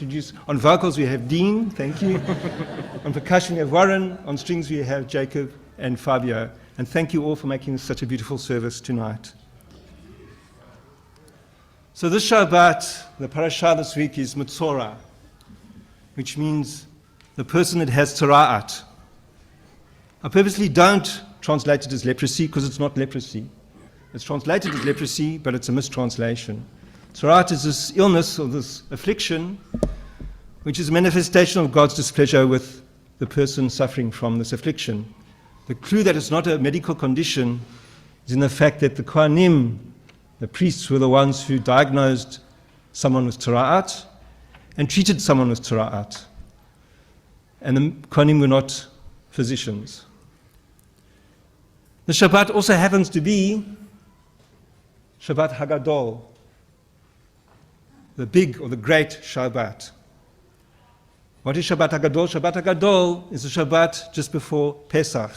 introduce. On vocals we have Dean, thank you. On percussion we have Warren. On strings we have Jacob and Fabio. And thank you all for making such a beautiful service tonight. So this Shabbat, the Parashah this week is Metzora, which means the person that has tzara'at. I purposely don't translate it as leprosy because it's not leprosy. It's translated as leprosy, but it's a mistranslation. Tzara'at is this illness or this affliction, which is a manifestation of God's displeasure with the person suffering from this affliction. The clue that it's not a medical condition is in the fact that the Kohanim, the priests, were the ones who diagnosed someone with tzara'at and treated someone with tzara'at. And the Kohanim were not physicians. The Shabbat also happens to be Shabbat HaGadol, the big or the great Shabbat. What is Shabbat HaGadol? Shabbat HaGadol is the Shabbat just before Pesach.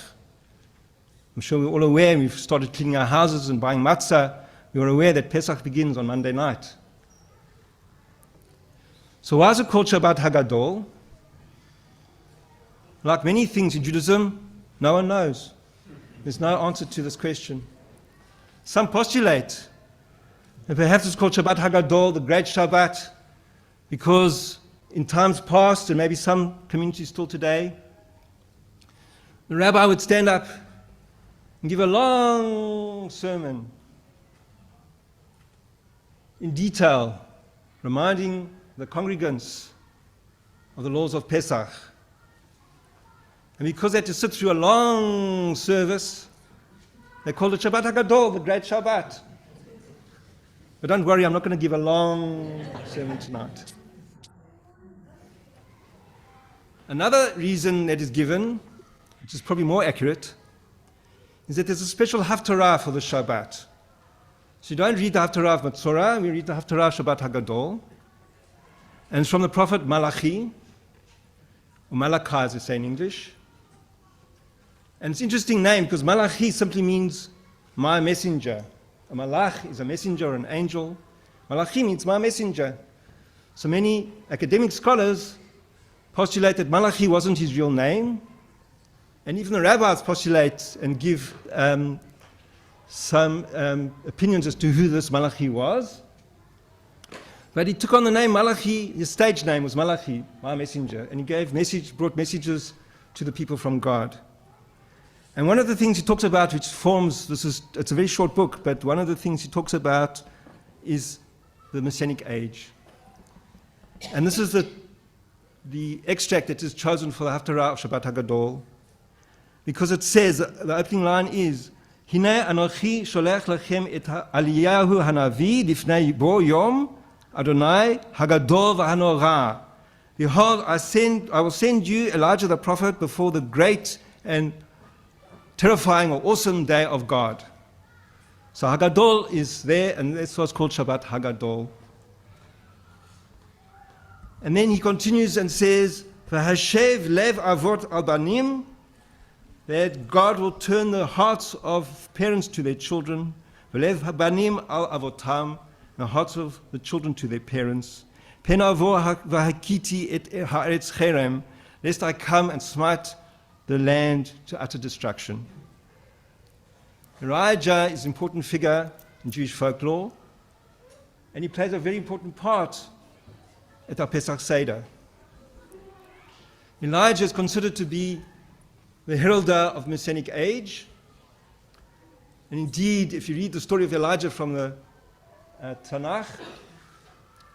I'm sure we're all aware, we've started cleaning our houses and buying matzah. You're aware that Pesach begins on Monday night. So why is it called Shabbat HaGadol? Like many things in Judaism, no one knows. There's no answer to this question. Some postulate that perhaps it's called Shabbat HaGadol, the great Shabbat, because in times past, and maybe some communities still today, the rabbi would stand up and give a long sermon in detail, reminding the congregants of the laws of Pesach. And because they had to sit through a long service, they called it Shabbat HaGadol, the great Shabbat. But don't worry, I'm not going to give a long sermon tonight. Another reason that is given, which is probably more accurate, is that there's a special Haftarah for the Shabbat. So you don't read the Haftarah of Metzora, we read the Haftarah of Shabbat HaGadol. And it's from the prophet Malachi, or Malachi as they say in English. And it's an interesting name because Malachi simply means my messenger. A malach is a messenger or an angel. Malachi means my messenger. So many academic scholars postulate that Malachi wasn't his real name. And even the rabbis postulate and give some opinions as to who this Malachi was. But he took on the name Malachi, his stage name was Malachi, my messenger, and he brought messages to the people from God. And one of the things he talks about, which forms, it's a very short book, but one of the things he talks about is the Messianic age. And this is the extract that is chosen for the Haftarah of Shabbat HaGadol, because it says, the opening line is, Hinei anochi sholech lechem et Eliyahu hanavi lifnei bo yom Adonai HaGadol v'hanora. Behold, I will send you Elijah the prophet before the great and terrifying or awesome day of God. So HaGadol is there, and that's what's called Shabbat HaGadol. And then he continues and says, V'hashev lev avot al banim, that God will turn the hearts of parents to their children, v'lev habanim al avotam, the hearts of the children to their parents. Pen avo v'hakiti et haaretz cherem, lest I come and smite the land to utter destruction. Elijah is an important figure in Jewish folklore, and he plays a very important part at our Pesach Seder. Elijah is considered to be the heralder of Messianic age, and indeed, if you read the story of Elijah from the Tanakh,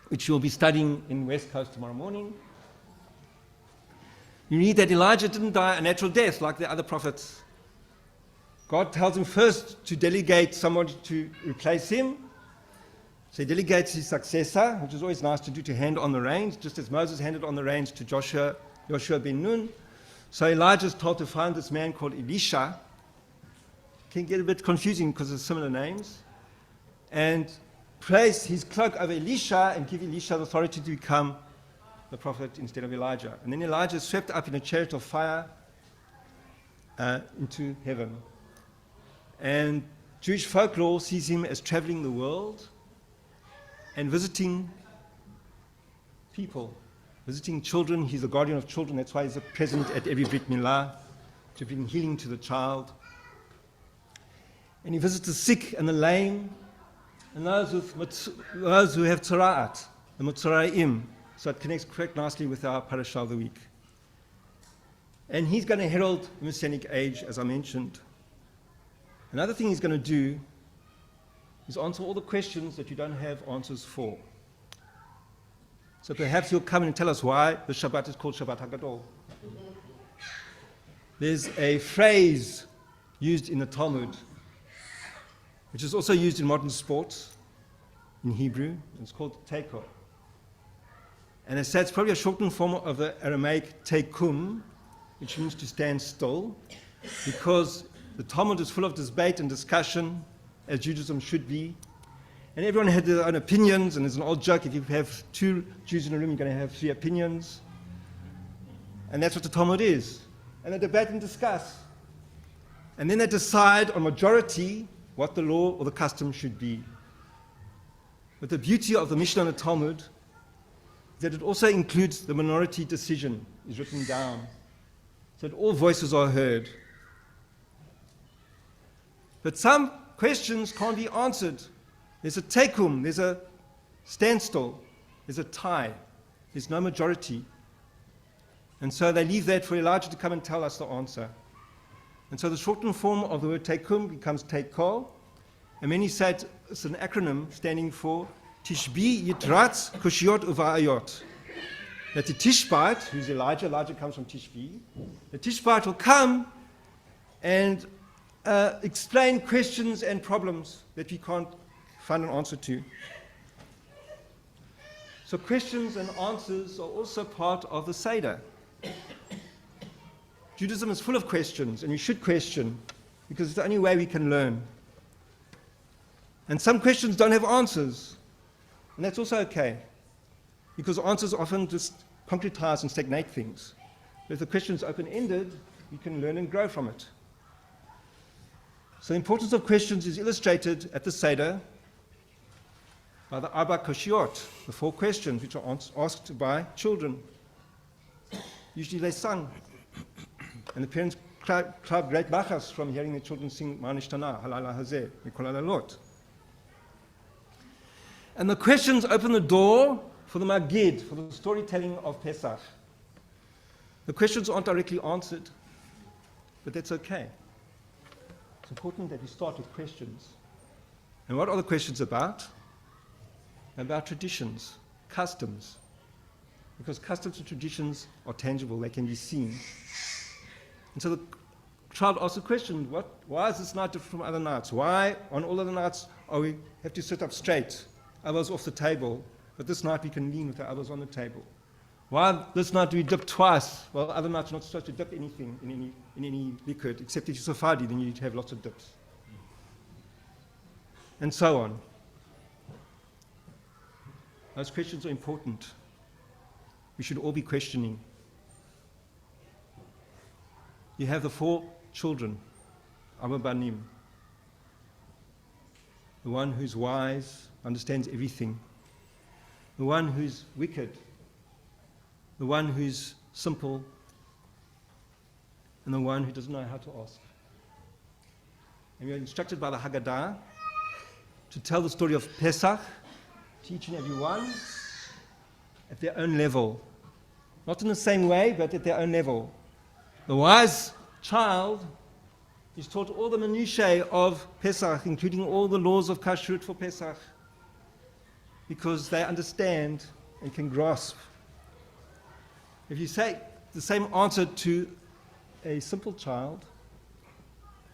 which you'll be studying in West Coast tomorrow morning, you read that Elijah didn't die a natural death like the other prophets. God tells him first to delegate someone to replace him. So he delegates his successor, which is always nice to do, to hand on the reins, just as Moses handed on the reins to Joshua ben Nun. So Elijah is told to find this man called Elisha. Can get a bit confusing because of similar names. And place his cloak over Elisha and give Elisha the authority to become the prophet instead of Elijah. And then Elijah is swept up in a chariot of fire into heaven. And Jewish folklore sees him as traveling the world and visiting people visiting children. He's the guardian of children. That's why he's present at every Brit Milah to bring healing to the child. And he visits the sick and the lame and those who have tzara'at, the Metzora'im. So it connects quite nicely with our Parashah of the week. And he's going to herald the Messianic age, as I mentioned. Another thing he's going to do is answer all the questions that you don't have answers for. So perhaps he'll come and tell us why the Shabbat is called Shabbat HaGadol. There's a phrase used in the Talmud, which is also used in modern sports, in Hebrew, and it's called teiko. And it's probably a shortened form of the Aramaic tekum, which means to stand still, because the Talmud is full of debate and discussion, as Judaism should be. And everyone had their own opinions, and there's an old joke, if you have 2 Jews in a room, you're going to have 3 opinions. And that's what the Talmud is. And they debate and discuss. And then they decide on majority what the law or the custom should be. But the beauty of the Mishnah and the Talmud is that it also includes the minority decision is written down, so that all voices are heard. But some questions can't be answered. There's a tekum, there's a standstill, there's a tie, there's no majority. And so they leave that for Elijah to come and tell us the answer. And so the shortened form of the word tekum becomes teiko, and many say it's an acronym standing for Tishbi Yitratz Kushiot Uva'ayot. That the Tishbite, who's Elijah comes from Tishbi, the Tishbite will come and explain questions and problems that we can't find an answer to. So questions and answers are also part of the Seder. Judaism is full of questions, and we should question, because it's the only way we can learn. And some questions don't have answers, and that's also okay, because answers often just concretize and stagnate things. But if the question is open-ended, we can learn and grow from it. So the importance of questions is illustrated at the Seder by the Arba Koshiot, the 4 questions which are asked by children. Usually they sung, and the parents cried great bachas from hearing their children sing Ma Nishtana, Halala Hazeh, Mikol Halalot. And the questions open the door for the Magid, for the storytelling of Pesach. The questions aren't directly answered, but that's okay. It's important that we start with questions. And what are the questions about? About traditions, customs. Because customs and traditions are tangible, they can be seen. And so the child asks a question, why is this night different from other nights? Why on all other nights we have to sit up straight, others off the table, but this night we can lean with the others on the table? Why this night do we dip twice? Well, other nights you're not supposed to dip anything in any liquid, except if you're Sephardi, then you have lots of dips. And so on. Those questions are important. We should all be questioning. You have the 4 children, Abba Banim. The one who's wise, understands everything. The one who's wicked. The one who's simple. And the one who doesn't know how to ask. And we are instructed by the HaGadol to tell the story of Pesach to each and every one at their own level. Not in the same way, but at their own level. The wise child is taught all the minutiae of Pesach, including all the laws of kashrut for Pesach, because they understand and can grasp. If you say the same answer to a simple child,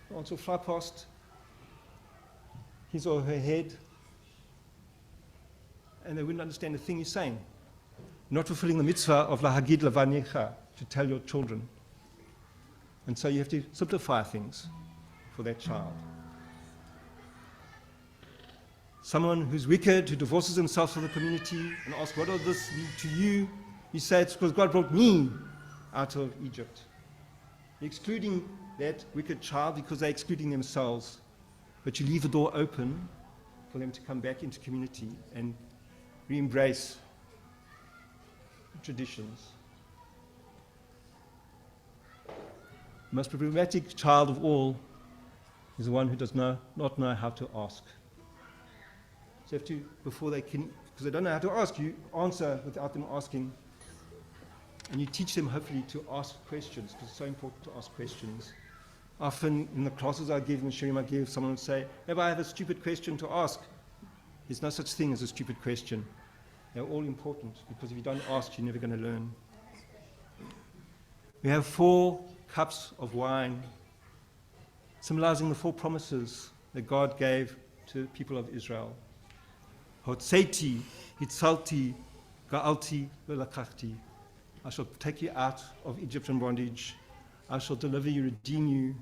the answer will fly past his or her head, and they wouldn't understand a thing you're saying. Not fulfilling the mitzvah of lahagid lavanecha, to tell your children. And so you have to simplify things for that child. Someone who's wicked, who divorces himself from the community and asks, what does this mean to you? You say, it's because God brought me out of Egypt. You're excluding that wicked child because they're excluding themselves. But you leave the door open for them to come back into community and re-embrace traditions. The most problematic child of all is the one who does not know how to ask. So you have to, before they can, because they don't know how to ask, you answer without them asking. And you teach them, hopefully, to ask questions, because it's so important to ask questions. Often in the classes I give, in the shiurim I give, someone will say, Rabbi, I have a stupid question to ask. There's no such thing as a stupid question. They're all important, because if you don't ask, you're never going to learn. We have 4 cups of wine, symbolizing the 4 promises that God gave to the people of Israel. Hotseiti, hitzalti, ga'alti, velakachti. I shall take you out of Egyptian bondage. I shall deliver you, redeem you.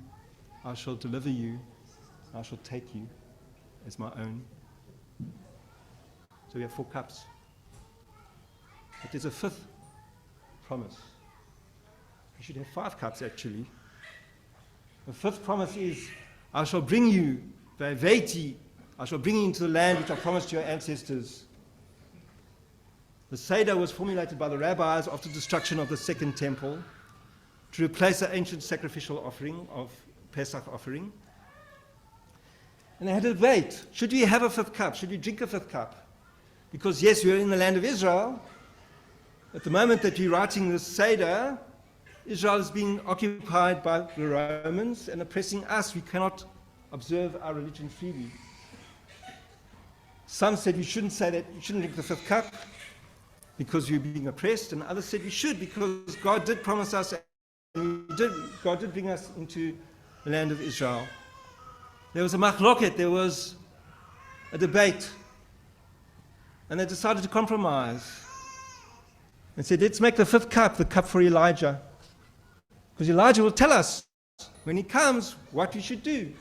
I shall deliver you. I shall take you as my own. So we have 4 cups. But there's a 5th promise. We should have 5 cups, actually. The 5th promise is, I shall bring you, Ve'aveti, I shall bring you into the land which I promised your ancestors. The Seder was formulated by the rabbis after the destruction of the Second Temple to replace the ancient sacrificial offering of Pesach offering. And they had a debate. Should we have a 5th cup? Should we drink a 5th cup? Because yes, we are in the land of Israel. At the moment that we're writing this Seder, Israel is being occupied by the Romans and oppressing us. We cannot observe our religion freely. Some said we shouldn't say that, we shouldn't drink the 5th cup because we're being oppressed, and others said we should because God did promise us, and God did bring us into the land of Israel. There was a machloket, there was a debate, and they decided to compromise and said, let's make the 5th cup the cup for Elijah, because Elijah will tell us when he comes what we should do.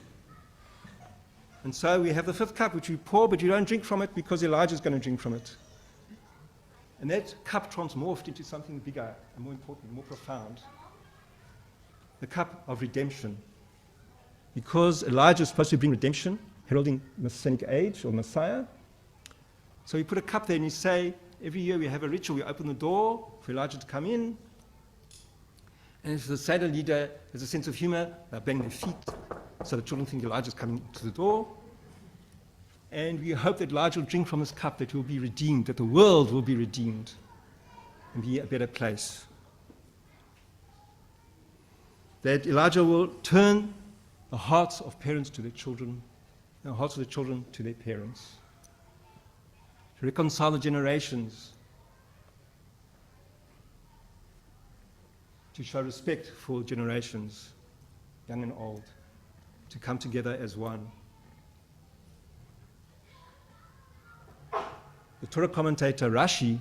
And so we have the 5th cup, which we pour, but you don't drink from it because Elijah is going to drink from it. And that cup transmorphed into something bigger and more important, more profound. The cup of redemption. Because Elijah is supposed to bring redemption, heralding Messianic age or Messiah. So you put a cup there and you say, every year we have a ritual, we open the door for Elijah to come in. And if the Seder leader has a sense of humor, they'll bang their feet so the children think Elijah's coming to the door. And we hope that Elijah will drink from this cup, that we'll be redeemed, that the world will be redeemed and be a better place. That Elijah will turn the hearts of parents to their children, and the hearts of the children to their parents. To reconcile the generations. To show respect for generations, young and old. To come together as one. The Torah commentator Rashi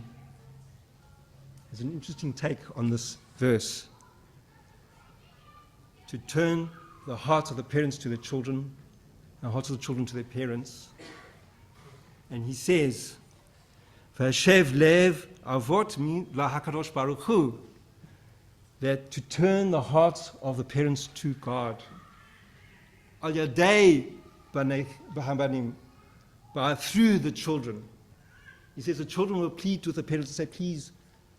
has an interesting take on this verse. To turn the hearts of the parents to their children, and the hearts of the children to their parents. And he says, V'ashev lev avot mi LaHakadosh Baruch Hu, that to turn the hearts of the parents to God. Al yadei b'habanim, through the children. He says the children will plead with the parents and say, please,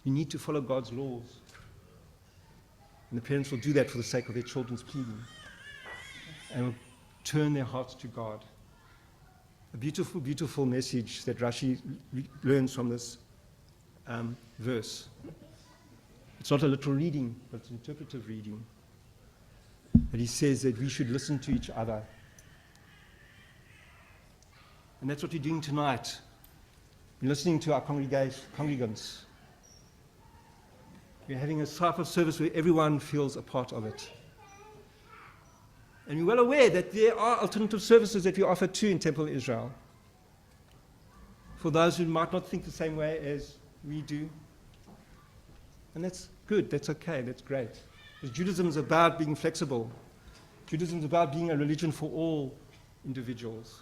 you need to follow God's laws. And the parents will do that for the sake of their children's pleading. And will turn their hearts to God. A beautiful, beautiful message that Rashi learns from this verse. It's not a literal reading, but it's an interpretive reading. But he says that we should listen to each other. And that's what we're doing tonight. We're listening to our congregants. We're having a type of service where everyone feels a part of it. And we're well aware that there are alternative services that we offer too in Temple Israel. For those who might not think the same way as we do. And that's good, that's okay, that's great. Because Judaism is about being flexible. Judaism is about being a religion for all individuals.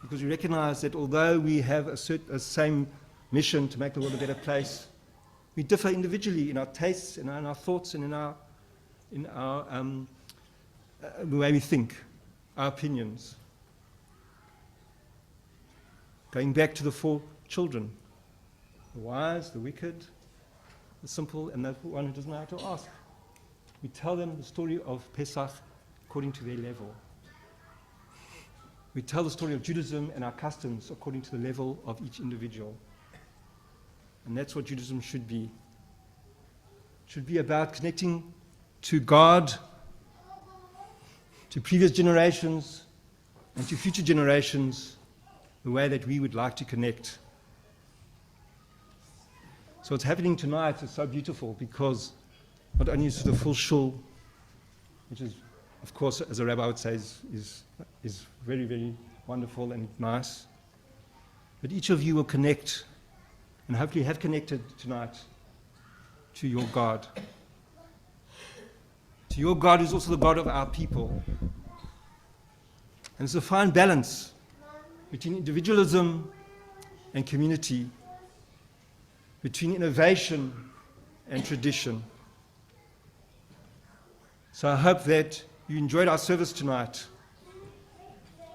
Because we recognize that although we have a same mission to make the world a better place, we differ individually in our tastes, in our thoughts, and in our the way we think, our opinions. Going back to the 4 children, the wise, the wicked, the simple and the one who doesn't know how to ask. We tell them the story of Pesach according to their level. We tell the story of Judaism and our customs according to the level of each individual. And that's what Judaism should be. It should be about connecting to God, to previous generations, and to future generations the way that we would like to connect. So what's happening tonight is so beautiful because not only is it a full shul, which is, of course, as a rabbi would say, is very, very wonderful and nice, but each of you will connect, and hopefully have connected tonight, to your God. To your God who's also the God of our people. And it's a fine balance between individualism and community, between innovation and tradition. So I hope that you enjoyed our service tonight,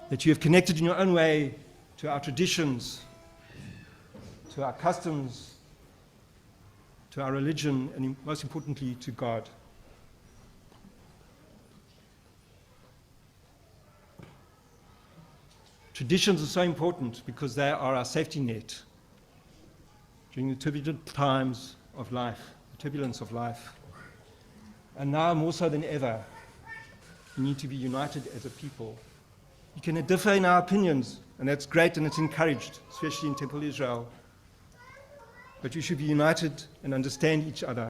that you have connected in your own way to our traditions, to our customs, to our religion, and most importantly, to God. Traditions are so important because they are our safety net during the turbulent times of life, the turbulence of life. And now more so than ever, we need to be united as a people. You can differ in our opinions, and that's great and it's encouraged, especially in Temple Israel. But you should be united and understand each other.